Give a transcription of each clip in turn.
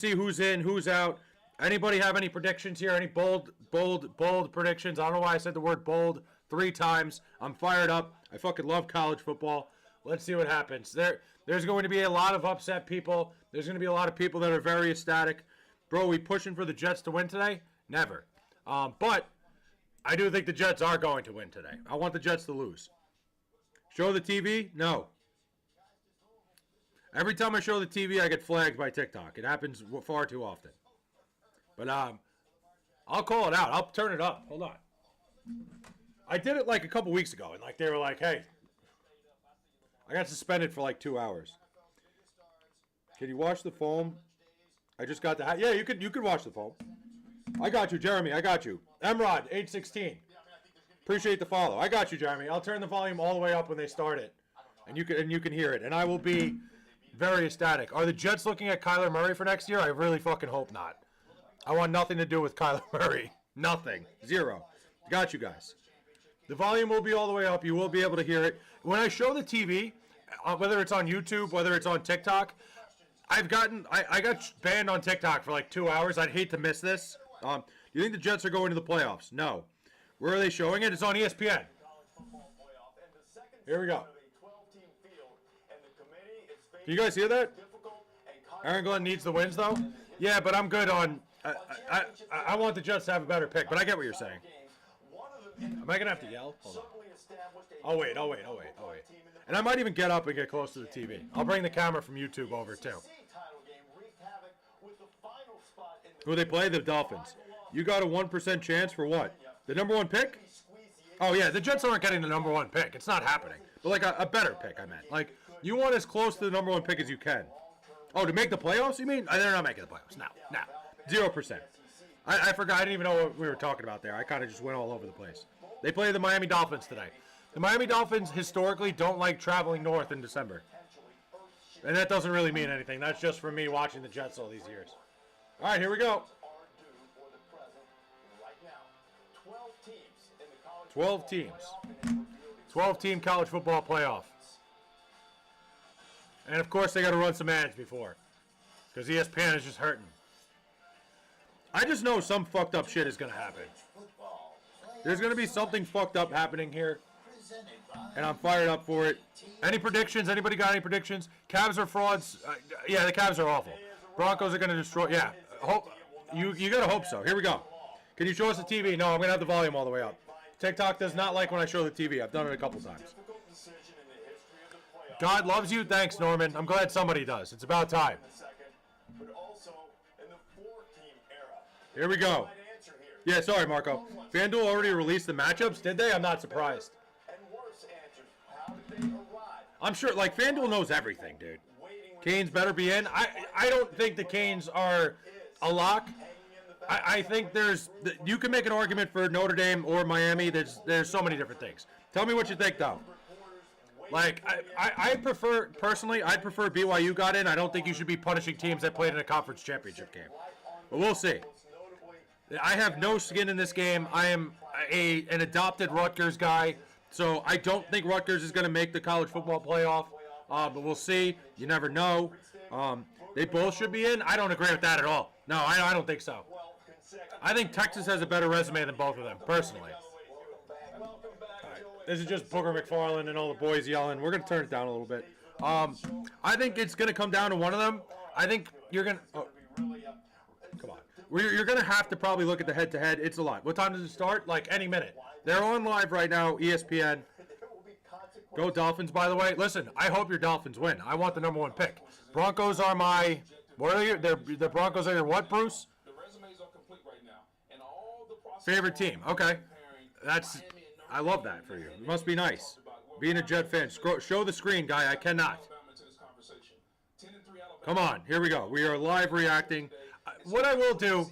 See who's in, who's out. Anybody have any predictions here? Any bold predictions? I don't know why I said the word bold 3 times. I'm fired up. I fucking love college football. Let's see what happens. There's going to be a lot of upset people. There's going to be a lot of people that are very ecstatic. Bro, we pushing for the Jets to win today? Never. But I do think the Jets are going to win today. I want the Jets to lose. Show the TV? No. Every time I show the TV, I get flagged by TikTok. It happens far too often. But I'll call it out. I'll turn it up. Hold on. I did it like a couple weeks ago, and like they were like, "Hey, I got suspended for like 2 hours. Can you wash the foam?" I just got the hat. Yeah, you could wash the foam. I got you, Jeremy. I got you. Emrod, 816. Appreciate the follow. I got you, Jeremy. I'll turn the volume all the way up when they start it, and you can hear it, and I will be very ecstatic. Are the Jets looking at Kyler Murray for next year? I really fucking hope not. I want nothing to do with Kyler Murray. Nothing. Zero. Got you guys. The volume will be all the way up. You will be able to hear it. When I show the TV, whether it's on YouTube, whether it's on TikTok, I got banned on TikTok for like 2 hours. I'd hate to miss this. Do you think the Jets are going to the playoffs? No. Where are they showing it? It's on ESPN. Here we go. Can you guys hear that? Aaron Glenn needs the wins, though? Yeah, but I'm good on... I want the Jets to have a better pick, but I get what you're saying. Am I going to have to yell? Hold on. Oh, wait. And I might even get up and get close to the TV. I'll bring the camera from YouTube over, too. Who they play? The Dolphins. You got a 1% chance for what? The number 1 pick? Oh, yeah, the Jets aren't getting the number 1 pick. It's not happening. But, like, a better pick, I meant. Like, you want as close to the number 1 pick as you can. Oh, to make the playoffs, you mean? They're not making the playoffs. No. 0%. I forgot. I didn't even know what we were talking about there. I kind of just went all over the place. They play the Miami Dolphins today. The Miami Dolphins historically don't like traveling north in December. And that doesn't really mean anything. That's just for me watching the Jets all these years. All right, here we go. 12 teams. 12-team college football playoff. And, of course, they got to run some ads before. Because ESPN is just hurting. I just know some fucked up shit is going to happen. There's going to be something fucked up happening here. And I'm fired up for it. Any predictions? Anybody got any predictions? Cavs are frauds. Yeah, the Cavs are awful. Broncos are going to destroy. Yeah, you got to hope so. Here we go. Can you show us the TV? No, I'm going to have the volume all the way up. TikTok does not like when I show the TV. I've done it a couple times. God loves you. Thanks, Norman. I'm glad somebody does. It's about time. Here we go. Yeah, sorry, Marco. FanDuel already released the matchups, did they? I'm not surprised. I'm sure, like, FanDuel knows everything, dude. Canes better be in. I don't think the Canes are a lock. I think you can make an argument for Notre Dame or Miami. There's so many different things. Tell me what you think, though. Like, I prefer, personally, I'd prefer BYU got in. I don't think you should be punishing teams that played in a conference championship game. But we'll see. I have no skin in this game. I am an adopted Rutgers guy, so I don't think Rutgers is going to make the college football playoff. But we'll see. You never know. They both should be in. I don't agree with that at all. No, I don't think so. I think Texas has a better resume than both of them, personally. This is just Booger McFarland and all the boys yelling. We're going to turn it down a little bit. I think it's going to come down to one of them. I think you're going to... Oh, come on. You're going to have to probably look at the head-to-head. It's a lot. What time does it start? Like any minute. They're on live right now, ESPN. Go Dolphins, by the way. Listen, I hope your Dolphins win. I want the number 1 pick. Broncos are my... What are you? The Broncos are your what, Bruce? The resumes are complete right now. And all the favorite team. Okay. I love that for you. It must be nice. Being a Jet fan. Show the screen, guy. I cannot. Come on. Here we go. We are live reacting. What I will do,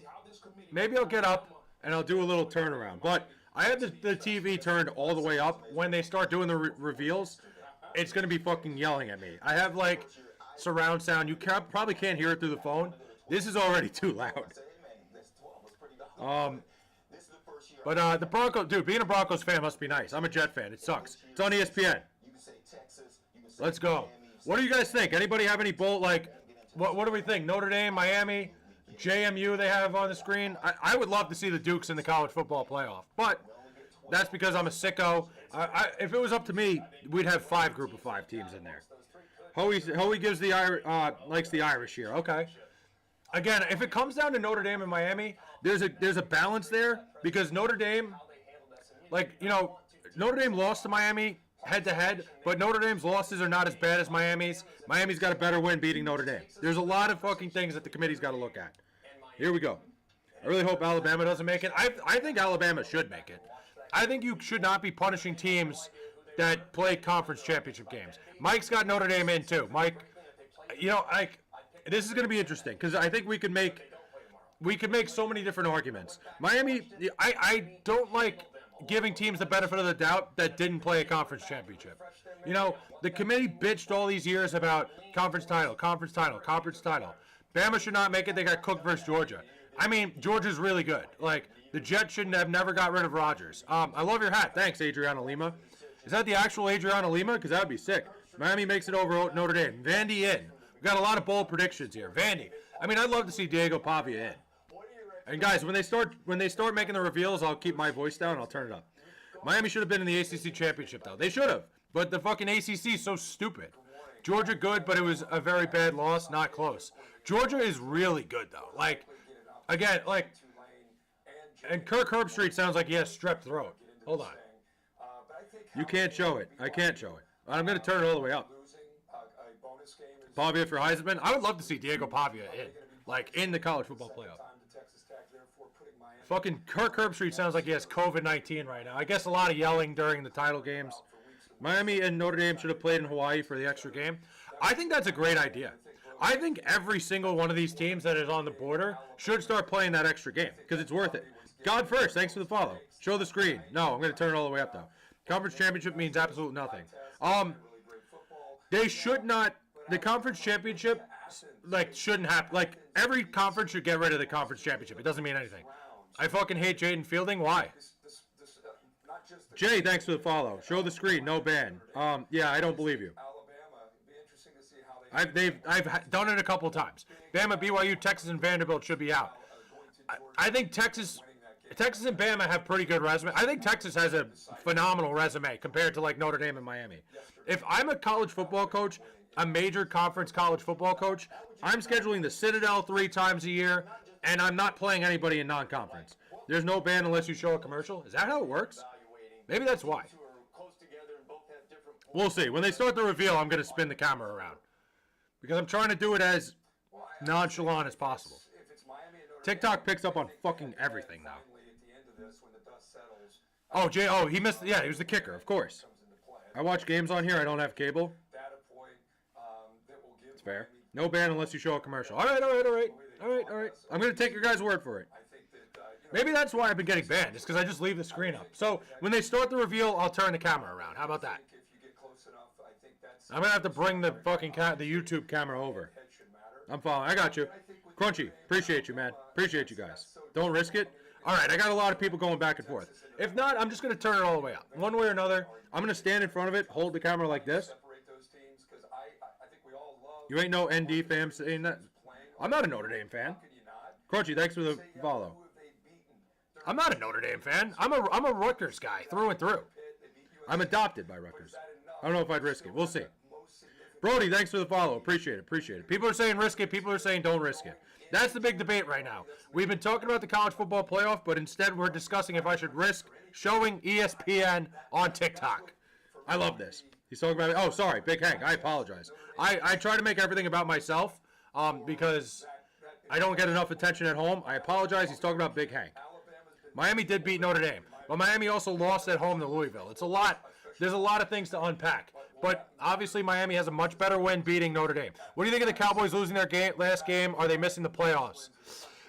maybe I'll get up and I'll do a little turnaround. But I have the TV turned all the way up. When they start doing the reveals, it's going to be fucking yelling at me. I have, like, surround sound. You probably can't hear it through the phone. This is already too loud. But the Broncos, dude, being a Broncos fan must be nice. I'm a Jet fan. It sucks. It's on ESPN. Let's go. What do you guys think? Anybody have any bold, like, what do we think? Notre Dame, Miami, JMU they have on the screen. I would love to see the Dukes in the college football playoff, but that's because I'm a sicko. If it was up to me, we'd have 5 group of 5 teams in there. Howie gives the likes the Irish here. Okay. Again, if it comes down to Notre Dame and Miami, there's a balance there because Notre Dame, Notre Dame lost to Miami head-to-head, but Notre Dame's losses are not as bad as Miami's. Miami's got a better win beating Notre Dame. There's a lot of fucking things that the committee's got to look at. Here we go. I really hope Alabama doesn't make it. I think Alabama should make it. I think you should not be punishing teams that play conference championship games. Mike's got Notre Dame in too. Mike, this is going to be interesting because I think we could make so many different arguments. Miami, I don't like giving teams the benefit of the doubt that didn't play a conference championship. The committee bitched all these years about conference title. Bama should not make it. They got cooked versus Georgia. I mean, Georgia's really good. The Jets shouldn't have never got rid of Rodgers. I love your hat. Thanks, Adriana Lima. Is that the actual Adriana Lima? Because that would be sick. Miami makes it over Notre Dame. Vandy in. We've got a lot of bold predictions here. Vandy. I mean, I'd love to see Diego Pavia in. And guys, when they start making the reveals, I'll keep my voice down. I'll turn it up. Miami should have been in the ACC championship, though. They should have. But the fucking ACC is so stupid. Georgia good, but it was a very bad loss. Not close. Georgia is really good, though. And Kirk Herbstreit sounds like he has strep throat. Hold on. You can't show it. I can't show it. I'm going to turn it all the way up. Pavia for Heisman. I would love to see Diego Pavia in the college football playoff. Fucking Kirk Herbstreit sounds like he has COVID-19 right now. I guess a lot of yelling during the title games. Miami and Notre Dame should have played in Hawaii for the extra game. I think that's a great idea. I think every single one of these teams that is on the border should start playing that extra game because it's worth it. God first, thanks for the follow. Show the screen. No, I'm going to turn it all the way up, though. Conference championship means absolute nothing. They should not. The conference championship, shouldn't happen. Every conference should get rid of the conference championship. It doesn't mean anything. I fucking hate Jaden Fielding. Why? Jay, thanks for the follow. Show the screen. No ban. Yeah, I don't believe you. I've done it a couple times. Bama, BYU, Texas, and Vanderbilt should be out. I think Texas and Bama have pretty good resume. I think Texas has a phenomenal resume compared to Notre Dame and Miami. If I'm a college football coach, a major conference college football coach, I'm scheduling the Citadel 3 times a year, and I'm not playing anybody in non-conference. There's no ban unless you show a commercial. Is that how it works? Maybe that's why. We'll see. When they start the reveal, I'm going to spin the camera around. Because I'm trying to do it as nonchalant as possible. TikTok picks up on fucking everything now. Oh, he missed. Yeah, he was the kicker, of course. I watch games on here. I don't have cable. It's fair. No ban unless you show a commercial. All right. I'm going to take your guys' word for it. Maybe that's why I've been getting banned, just because I just leave the screen up. So when they start the reveal, I'll turn the camera around. How about that? I'm going to have to bring the fucking the YouTube camera over. I'm following. I got you. Crunchy, appreciate you, man. Appreciate you guys. Don't risk it. All right, I got a lot of people going back and forth. If not, I'm just going to turn it all the way up. One way or another, I'm going to stand in front of it, hold the camera like this. You ain't no ND fan saying that. I'm not a Notre Dame fan. Crunchy, thanks for the follow. I'm not a Notre Dame fan. I'm a Rutgers guy through and through. I'm adopted by Rutgers. I don't know if I'd risk it. We'll see. Brody, thanks for the follow. Appreciate it. People are saying risk it. People are saying don't risk it. That's the big debate right now. We've been talking about the college football playoff, but instead we're discussing if I should risk showing ESPN on TikTok. I love this. He's talking about it. Oh, sorry, Big Hank. I apologize. I try to make everything about myself because I don't get enough attention at home. I apologize. He's talking about Big Hank. Miami did beat Notre Dame, but Miami also lost at home to Louisville. It's a lot. There's a lot of things to unpack. But obviously Miami has a much better win beating Notre Dame. What do you think of the Cowboys losing their last game? Are they missing the playoffs?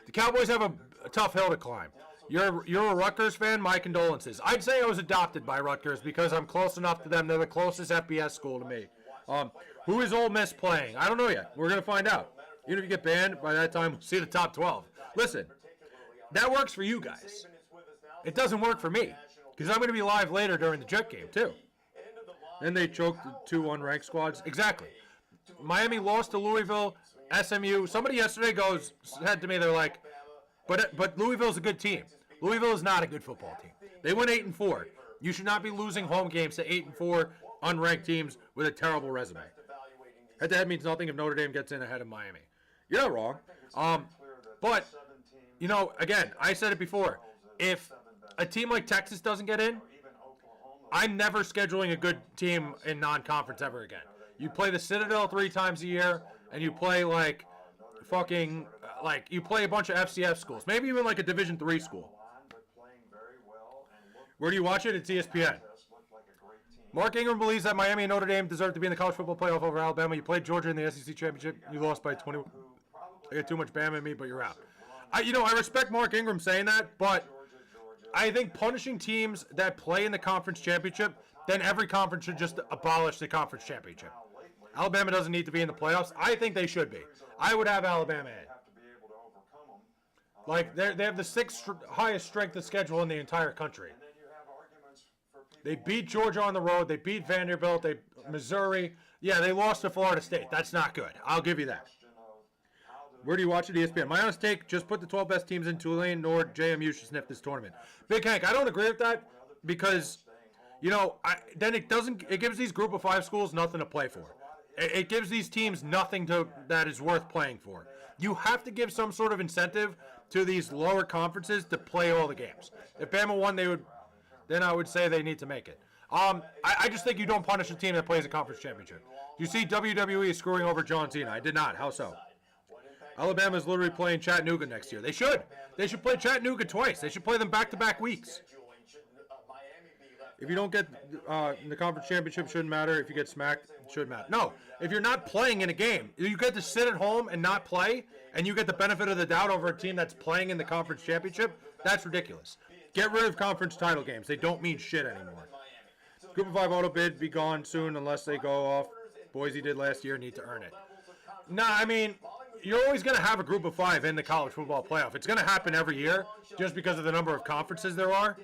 The Cowboys have a tough hill to climb. You're a Rutgers fan? My condolences. I'd say I was adopted by Rutgers because I'm close enough to them. They're the closest FBS school to me. Who is Ole Miss playing? I don't know yet. We're going to find out. Even if you get banned, by that time we'll see the top 12. Listen, that works for you guys. It doesn't work for me because I'm going to be live later during the Jet game too. Then they choked the 2 unranked squads. Exactly. Miami lost to Louisville. SMU. Somebody yesterday said to me, they're like, but Louisville's a good team. Louisville is not a good football team. They went 8-4. You should not be losing home games to 8-4 unranked teams with a terrible resume. Head-to-head means nothing if Notre Dame gets in ahead of Miami. You're not wrong. But, you know, again, I said it before. If a team like Texas doesn't get in, I'm never scheduling a good team in non-conference ever again. You play the Citadel 3 times a year, and you play like fucking you play a bunch of FCS schools, maybe even like a Division III school. Where do you watch it? It's ESPN. Mark Ingram believes that Miami and Notre Dame deserve to be in the college football playoff over Alabama. You played Georgia in the SEC championship. You lost by 20. I got too much Bama in me, but you're out. I respect Mark Ingram saying that, but I think punishing teams that play in the conference championship, then every conference should just abolish the conference championship. Alabama doesn't need to be in the playoffs. I think they should be. I would have Alabama in. Like, they have the 6th highest strength of schedule in the entire country. They beat Georgia on the road. They beat Vanderbilt. Missouri. Yeah, they lost to Florida State. That's not good. I'll give you that. Where do you watch it? ESPN. My honest take, just put the 12 best teams in. Tulane, Nord, JMU should sniff this tournament. Big Hank, I don't agree with that because, then it gives these group of 5 schools nothing to play for. It gives these teams nothing that is worth playing for. You have to give some sort of incentive to these lower conferences to play all the games. If Bama won, then I would say they need to make it. I just think you don't punish a team that plays a conference championship. You see WWE screwing over John Cena. I did not. How so? Alabama is literally playing Chattanooga next year. They should. They should play Chattanooga twice. They should play them back-to-back weeks. If you don't get the conference championship, shouldn't matter. If you get smacked, it shouldn't matter. No, if you're not playing in a game, you get to sit at home and not play, and you get the benefit of the doubt over a team that's playing in the conference championship, that's ridiculous. Get rid of conference title games. They don't mean shit anymore. Group of 5 auto bid be gone soon unless they go off. Boise did last year, need to earn it. Nah, I mean, you're always going to have a group of 5 in the college football playoff. It's going to happen every year just because of the number of conferences there are.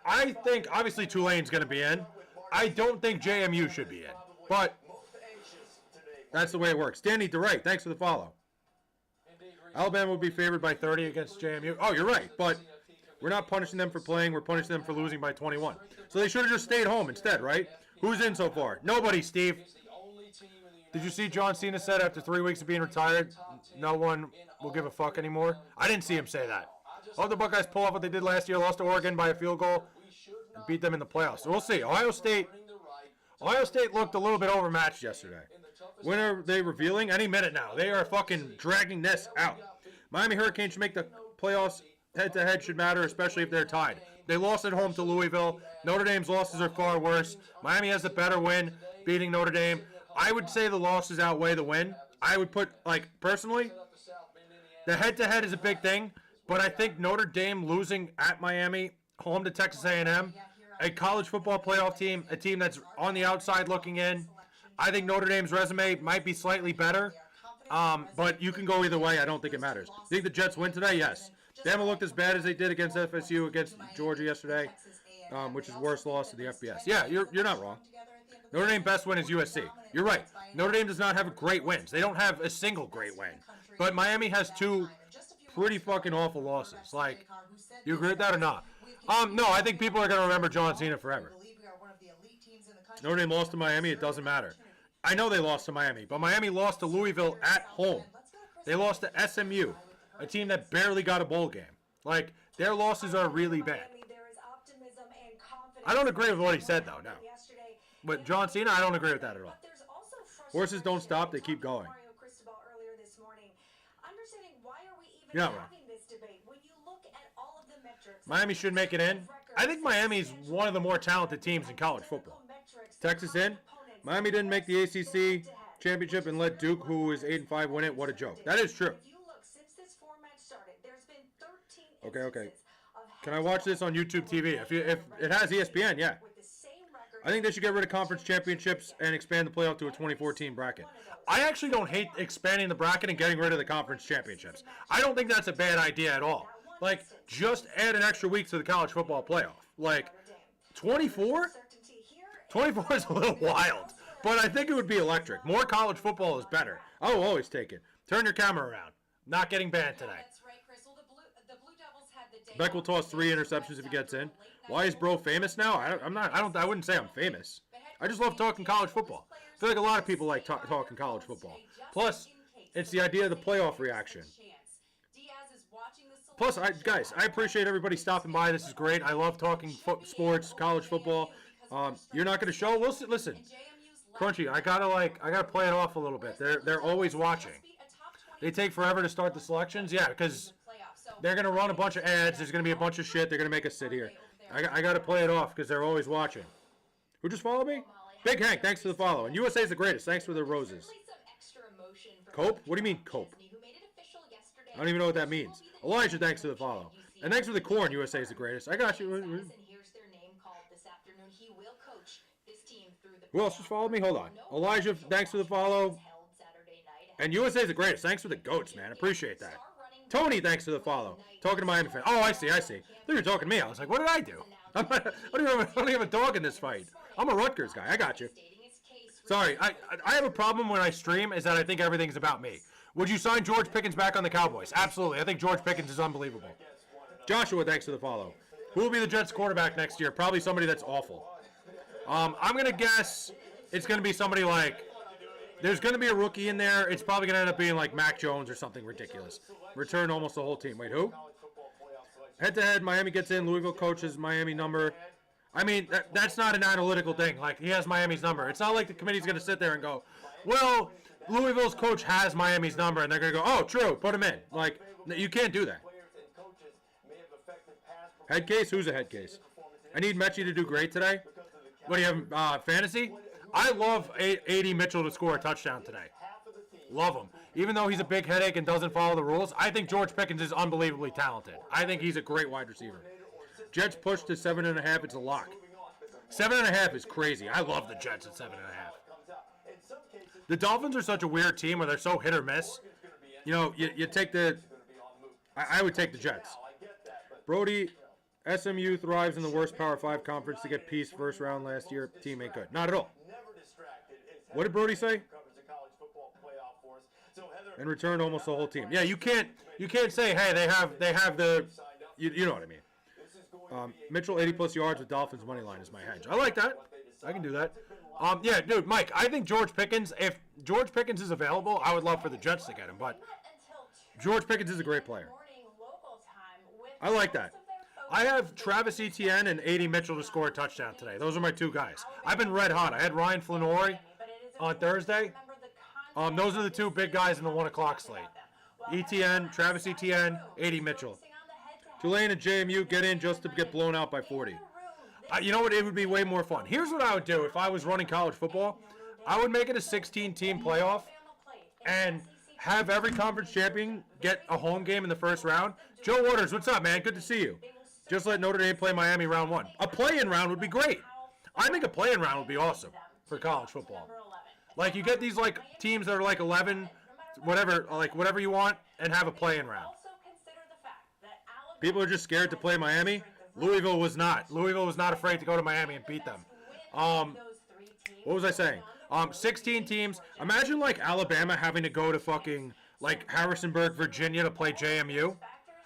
I think, obviously, Tulane's going to be in. I don't think JMU should be in. But that's the way it works. Danny DeRay, thanks for the follow. Alabama will be favored by 30 against JMU. Oh, you're right. But we're not punishing them for playing. We're punishing them for losing by 21. So they should have just stayed home instead, right? Who's in so far? Nobody, Steve. Did you see John Cena said after 3 weeks of being retired, no one will give a fuck anymore? I didn't see him say that. I hope the Buckeyes pull off what they did last year, lost to Oregon by a field goal, and beat them in the playoffs. So we'll see. Ohio State looked a little bit overmatched yesterday. When are they revealing? Any minute now. They are fucking dragging this out. Miami Hurricanes should make the playoffs. Head-to-head should matter, especially if they're tied. They lost at home to Louisville. Notre Dame's losses are far worse. Miami has a better win, beating Notre Dame. I would say the losses outweigh the win. I would put, personally, the head-to-head is a big thing, but I think Notre Dame losing at Miami, home to Texas A&M, a college football playoff team, a team that's on the outside looking in, I think Notre Dame's resume might be slightly better, but you can go either way. I don't think it matters. Think the Jets win today? Yes. Bama looked as bad as they did against FSU, against Georgia yesterday, which is worst loss to the FBS. Yeah, you're not wrong. Notre Dame's best win is USC. You're right. Notre Dame does not have great wins. They don't have a single great win. But Miami has 2 pretty fucking awful losses. You agree with that or not? No, I think people are going to remember John Cena forever. Notre Dame lost to Miami. It doesn't matter. I know they lost to Miami, but Miami lost to Louisville at home. They lost to SMU, a team that barely got a bowl game. Their losses are really bad. I don't agree with what he said, though, no. But John Cena, I don't agree with that at all. Horses don't stop, they keep going. You're not wrong. Miami should make it in. I think Miami's one of the more talented teams in college football. Texas in. Miami didn't make the ACC championship and let Duke, who is 8-5, win it. What a joke. That is true. Okay. Can I watch this on YouTube TV? If it has ESPN, yeah. I think they should get rid of conference championships and expand the playoff to a 2014 bracket. I actually don't hate expanding the bracket and getting rid of the conference championships. I don't think that's a bad idea at all. Just add an extra week to the college football playoff. 24? 24 is a little wild. But I think it would be electric. More college football is better. I will always take it. Turn your camera around. Not getting banned today. Beck will toss 3 interceptions if he gets in. Why is bro famous now? I wouldn't say I'm famous. I just love talking college football. I feel like a lot of people like talking college football. Plus, it's the idea of the playoff reaction. Plus, guys, I appreciate everybody stopping by. This is great. I love talking sports, college football. You're not going to show? Listen, Crunchy, I gotta play it off a little bit. They're always watching. They take forever to start the selections. Yeah, because they're going to run a bunch of ads. There's going to be a bunch of shit. They're going to make us sit here. I got to play it off because they're always watching. Who just followed me? Big Hank, thanks for the follow. And USA's the greatest. Thanks for the roses. Cope? What do you mean, cope? I don't even know what that means. Elijah, thanks for the follow. And thanks for the corn. USA's the greatest. I got you. Who else just followed me? Hold on. Elijah, thanks for the follow. And USA's the greatest. Thanks for the goats, man. Appreciate that. Tony, thanks for the follow. Talking to Miami fan. Oh, I see. I thought you were talking to me. I was like, what did I do? I don't even have a dog in this fight. I'm a Rutgers guy. I got you. Sorry. I have a problem when I stream is that I think everything's about me. Would you sign George Pickens back on the Cowboys? Absolutely. I think George Pickens is unbelievable. Joshua, thanks for the follow. Who will be the Jets quarterback next year? Probably somebody that's awful. I'm going to guess it's going to be somebody like... There's going to be a rookie in there. It's probably going to end up being like Mac Jones or something ridiculous. Return almost the whole team. Wait, who? Head-to-head, Miami gets in. Louisville coaches Miami number. I mean, that's not an analytical thing. Like, he has Miami's number. It's not like the committee's going to sit there and go, well, Louisville's coach has Miami's number, and they're going to go, oh, true, put him in. Like, you can't do that. Head case? Who's a head case? I need Mechie to do great today. What do you have, fantasy? I love A.D. Mitchell to score a touchdown today. Love him. Even though he's a big headache and doesn't follow the rules, I think George Pickens is unbelievably talented. I think he's a great wide receiver. Jets push to 7.5. It's a lock. 7.5 is crazy. I love the Jets at 7.5. The Dolphins are such a weird team where they're so hit or miss. You know, you take the... I would take the Jets. Brody... SMU thrives in the worst Power 5 conference to get peace first round last year. Team ain't good. Not at all. What did Brody say? In return, almost the whole team. Yeah, you can't say, hey, they have the, you know what I mean. Mitchell 80+ yards with Dolphins money line is my hedge. I like that. I can do that. Yeah, dude, Mike, I think George Pickens. If George Pickens is available, I would love for the Jets to get him. But George Pickens is a great player. I like that. I have Travis Etienne and A.D. Mitchell to score a touchdown today. Those are my two guys. I've been red hot. I had Ryan Flannery on Thursday. Those are the two big guys in the 1 o'clock slate. Etienne, Travis Etienne, A.D. Mitchell. Tulane and JMU get in just to get blown out by 40. You know what? It would be way more fun. Here's what I would do if I was running college football. I would make it a 16-team playoff and have every conference champion get a home game in the first round. Joe Waters, what's up, man? Good to see you. Just let Notre Dame play Miami round 1. A play-in round would be great. I think a play-in round would be awesome for college football. Like, you get these, like, teams that are, like, 11, whatever you want, and have a play-in round. People are just scared to play Miami. Louisville was not. Louisville was not afraid to go to Miami and beat them. What was I saying? 16 teams. Imagine, like, Alabama having to go to fucking, like, Harrisonburg, Virginia to play JMU.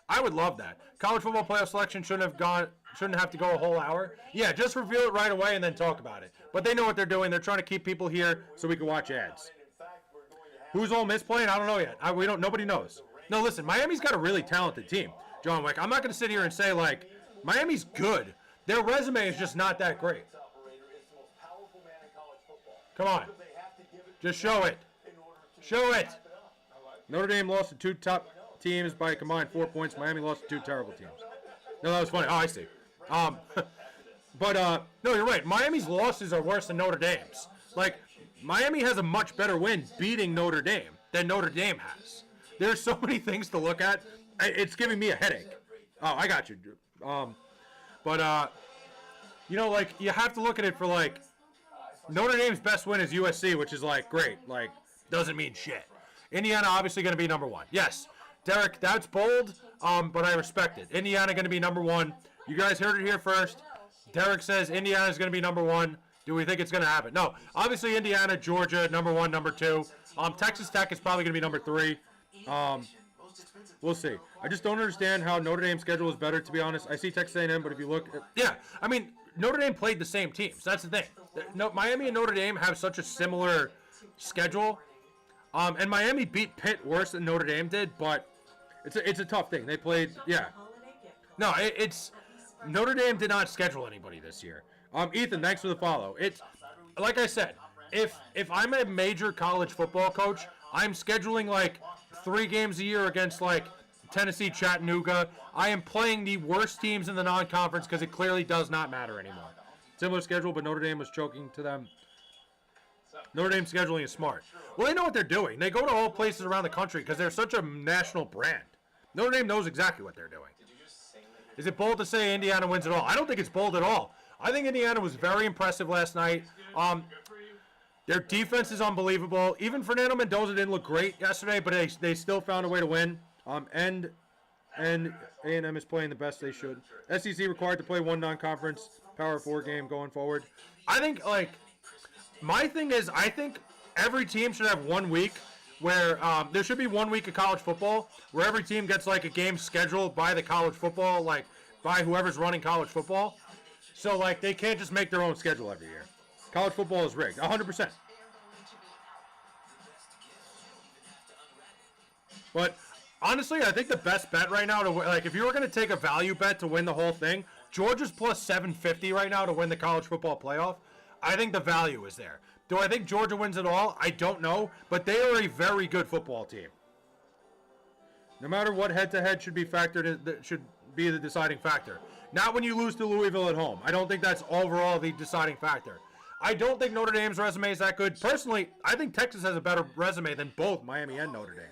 I would love that. College football playoff selection shouldn't have to go a whole hour. Yeah, just reveal it right away and then talk about it. But they know what they're doing. They're trying to keep people here so we can watch ads. Who's Ole Miss playing? I don't know yet. Nobody knows. No, listen, Miami's got a really talented team. John Wick, I'm not going to sit here and say, like, Miami's good. Their resume is just not that great. Come on. Just show it. Show it. Notre Dame lost to 2 top teams by a combined 4 points. Miami lost to 2 terrible teams. No, that was funny. Oh, I see. But no, you're right. Miami's losses are worse than Notre Dame's. Like, Miami has a much better win beating Notre Dame than Notre Dame has. There's so many things to look at. It's giving me a headache. Oh, I got you. But you know, like, you have to look at it for, like, Notre Dame's best win is USC, which is, like, great. Like, doesn't mean shit. Indiana obviously going to be number 1. Yes, Derek, that's bold, but I respect it. Indiana going to be number 1. You guys heard it here first. Derek says Indiana's going to be number 1. Do we think it's going to happen? No. Obviously, Indiana, Georgia, number 1, number 2. Texas Tech is probably going to be number 3. We'll see. I just don't understand how Notre Dame's schedule is better, to be honest. I see Texas A&M, but if you look... I mean, Notre Dame played the same teams. That's the thing. No, Miami and Notre Dame have such a similar schedule. And Miami beat Pitt worse than Notre Dame did, but it's a tough thing. They played... Yeah. No, it's... Notre Dame did not schedule anybody this year. Ethan, thanks for the follow. It's like I said, if I'm a major college football coach, I'm scheduling like 3 games a year against like Tennessee, Chattanooga. I am playing the worst teams in the non-conference because it clearly does not matter anymore. Similar schedule, but Notre Dame was choking to them. Notre Dame scheduling is smart. Well, they know what they're doing. They go to all places around the country because they're such a national brand. Notre Dame knows exactly what they're doing. Is it bold to say Indiana wins it all? I don't think it's bold at all. I think Indiana was very impressive last night. Their defense is unbelievable. Even Fernando Mendoza didn't look great yesterday, but they still found a way to win. And A&M is playing the best they should. SEC required to play 1 non-conference Power 4 game going forward. I think, like, my thing is, I think every team should have 1 week where there should be 1 week of college football where every team gets, like, a game scheduled by the college football, like, by whoever's running college football. So, like, they can't just make their own schedule every year. College football is rigged, 100%. But honestly, I think the best bet right now, if you were going to take a value bet to win the whole thing, Georgia's plus 750 right now to win the college football playoff. I think the value is there. Do I think Georgia wins it all? I don't know, but they are a very good football team. No matter what head-to-head should be the deciding factor. Not when you lose to Louisville at home. I don't think that's overall the deciding factor. I don't think Notre Dame's resume is that good. Personally, I think Texas has a better resume than both Miami and Notre Dame.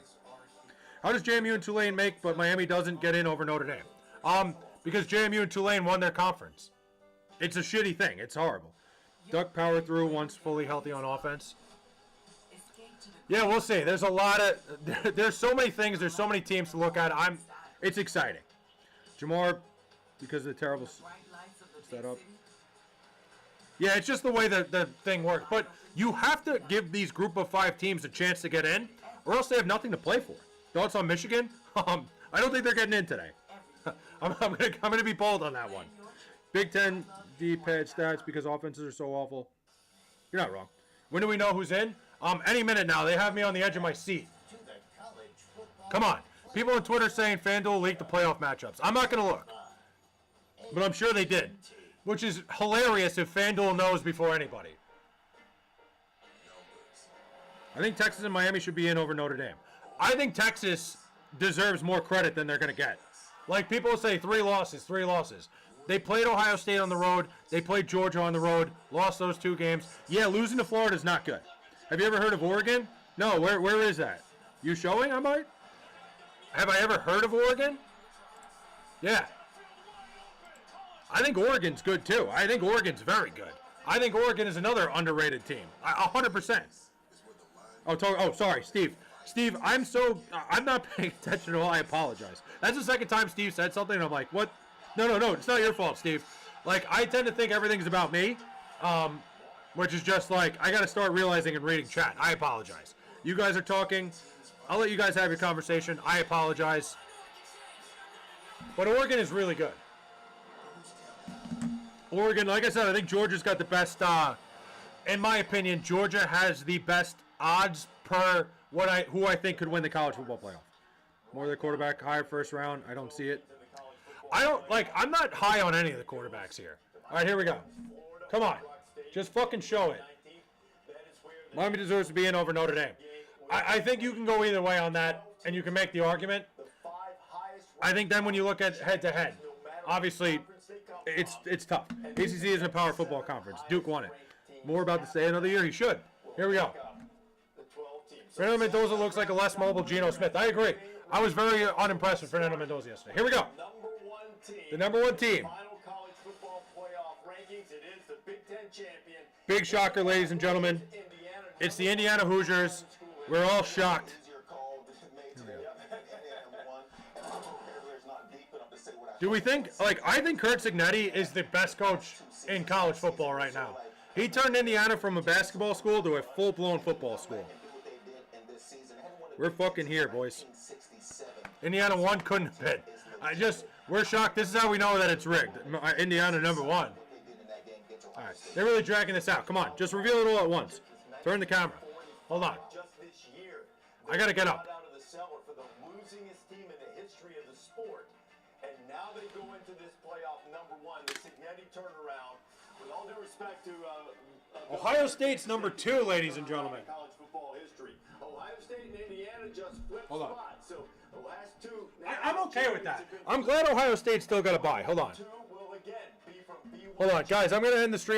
How does JMU and Tulane make, but Miami doesn't get in over Notre Dame? Because JMU and Tulane won their conference. It's a shitty thing. It's horrible. Duck power through once fully healthy on offense. Yeah, we'll see. There's a lot of... There's so many things. There's so many teams to look at. It's exciting. Jamar, because of the terrible setup. Yeah, it's just the way the thing works. But you have to give these group of 5 teams a chance to get in, or else they have nothing to play for. Thoughts on Michigan? I don't think they're getting in today. I'm gonna be bold on that one. Big Ten D-pad stats because offenses are so awful. You're not wrong. When do we know who's in? Any minute now. They have me on the edge of my seat. Come on. People on Twitter saying FanDuel leaked the playoff matchups. I'm not gonna look, but I'm sure they did, which is hilarious if FanDuel knows before anybody. I think Texas and Miami should be in over Notre Dame. I think Texas deserves more credit than they're going to get. Like, people will say 3 losses. They played Ohio State on the road. They played Georgia on the road. Lost those 2 games. Yeah, losing to Florida is not good. Have you ever heard of Oregon? No, where is that? You showing, I might? Have I ever heard of Oregon? Yeah. I think Oregon's good, too. I think Oregon's very good. I think Oregon is another underrated team. 100%. Sorry, Steve. Steve, I'm not paying attention at all. I apologize. That's the second time Steve said something, and I'm like, what? No. It's not your fault, Steve. Like, I tend to think everything's about me, which is just like, I got to start realizing and reading chat. I apologize. You guys are talking. I'll let you guys have your conversation. I apologize. But Oregon is really good. Oregon, like I said, I think Georgia's got the best, in my opinion, Georgia has the best odds per who I think could win the college football playoff. More their quarterback, higher first round. I don't see it. I'm not high on any of the quarterbacks here. All right, here we go. Come on. Just fucking show it. Miami deserves to be in over Notre Dame. I think you can go either way on that, and you can make the argument. I think then when you look at head-to-head, obviously, it's tough. ACC isn't a power football conference. Duke won it. More about to say another year. He should. Here we go. Fernando Mendoza looks like a less mobile Geno Smith. I agree. I was very unimpressed with Fernando Mendoza yesterday. Here we go. The number 1 team. Big shocker, ladies and gentlemen. It's the Indiana Hoosiers. We're all shocked. Do we think, I think Kurt Cignetti is the best coach in college football right now. He turned Indiana from a basketball school to a full-blown football school. We're fucking here, boys. Indiana 1 couldn't have been. We're shocked. This is how we know that it's rigged. Indiana number 1. All right, they're really dragging this out. Come on, just reveal it all at once. Turn the camera. Hold on. I gotta get up. And now they go into this playoff number 1, the Cignetti turnaround. With all due respect to Ohio State's number 2, ladies and gentlemen. College football history. Ohio State and Indiana just flipped Hold on. spots. So the last 2. I'm okay with that. I'm glad Ohio State still got a bye. Hold on. Will again be from B1. Hold on, guys. I'm gonna end the stream.